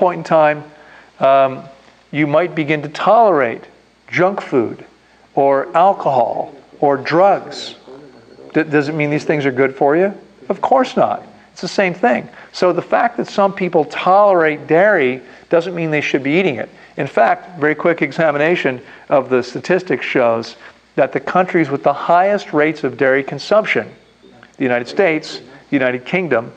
point in time, you might begin to tolerate junk food or alcohol or drugs. Does it mean these things are good for you? Of course not. It's the same thing. So the fact that some people tolerate dairy doesn't mean they should be eating it. In fact, very quick examination of the statistics shows that the countries with the highest rates of dairy consumption, the United States, the United Kingdom,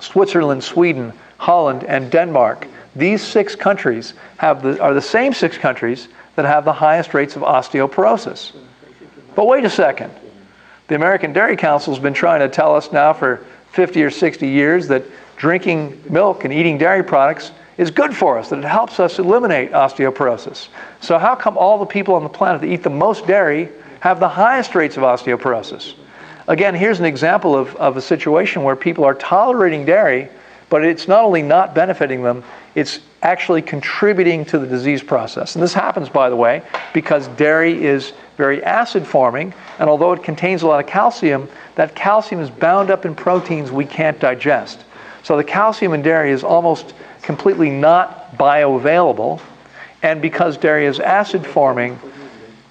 Switzerland, Sweden, Holland, and Denmark, these 6 countries are the same 6 countries that have the highest rates of osteoporosis. But wait a second. The American Dairy Council has been trying to tell us now for 50 or 60 years that drinking milk and eating dairy products is good for us, that it helps us eliminate osteoporosis. So how come all the people on the planet that eat the most dairy have the highest rates of osteoporosis? Again, here's an example of a situation where people are tolerating dairy, but it's not only not benefiting them, it's actually contributing to the disease process. And this happens, by the way, because dairy is very acid forming, and although it contains a lot of calcium, that calcium is bound up in proteins we can't digest. So the calcium in dairy is almost completely not bioavailable, and because dairy is acid forming,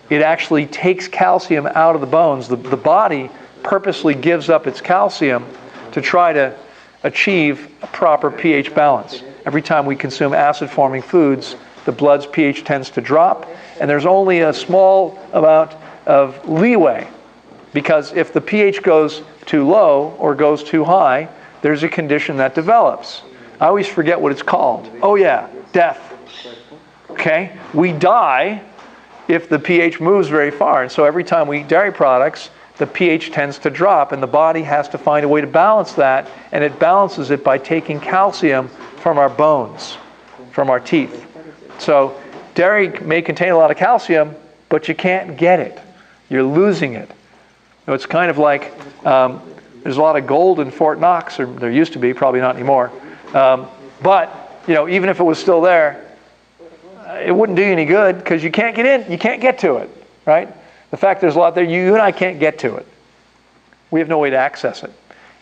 it actually takes calcium out of the bones. The body purposely gives up its calcium to try to achieve a proper pH balance. Every time we consume acid-forming foods, the blood's pH tends to drop, and there's only a small amount of leeway, because if the pH goes too low or goes too high, there's a condition that develops. I always forget what it's called. Oh yeah, death. Okay? We die if the pH moves very far, and so every time we eat dairy products, the pH tends to drop, and the body has to find a way to balance that, and it balances it by taking calcium from our bones, from our teeth. So dairy may contain a lot of calcium, but you can't get it. You're losing it. So it's kind of like there's a lot of gold in Fort Knox, or there used to be, probably not anymore. But even if it was still there, it wouldn't do you any good because you can't get in. You can't get to it, right? The fact there's a lot there, you and I can't get to it. We have no way to access it.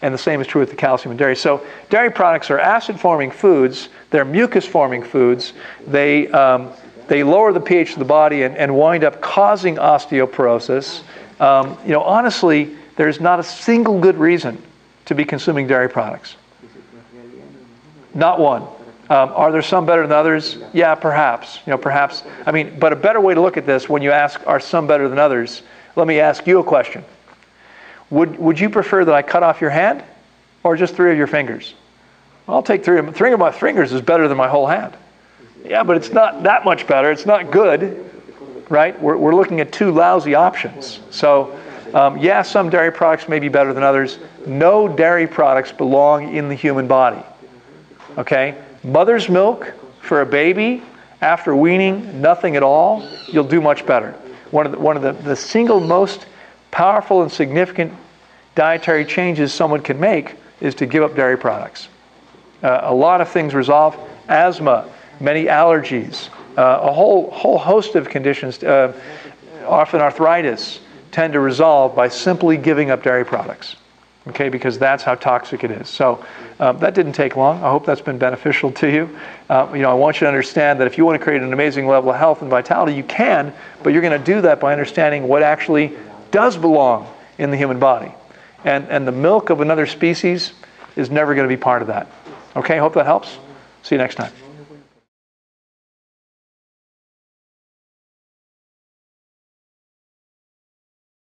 And the same is true with the calcium in dairy. So dairy products are acid-forming foods. They're mucus-forming foods. They lower the pH of the body and wind up causing osteoporosis. Honestly, there's not a single good reason to be consuming dairy products. Not one. Are there some better than others? Yeah, perhaps. Perhaps. But a better way to look at this, when you ask, are some better than others? Let me ask you a question. Would you prefer that I cut off your hand, or just 3 of your fingers? Well, I'll take 3 of them. 3 of my fingers is better than my whole hand. Yeah, but it's not that much better. It's not good, right? We're looking at 2 lousy options. So, yeah, some dairy products may be better than others. No dairy products belong in the human body. Okay? Mother's milk for a baby, after weaning, nothing at all, you'll do much better. One of the single most powerful and significant dietary changes someone can make is to give up dairy products. A lot of things resolve. Asthma, many allergies, a whole host of conditions, often arthritis, tend to resolve by simply giving up dairy products. Okay, because that's how toxic it is. So that didn't take long. I hope that's been beneficial to you. I want you to understand that if you want to create an amazing level of health and vitality, you can, but you're going to do that by understanding what actually does belong in the human body. And the milk of another species is never going to be part of that. Okay, hope that helps. See you next time.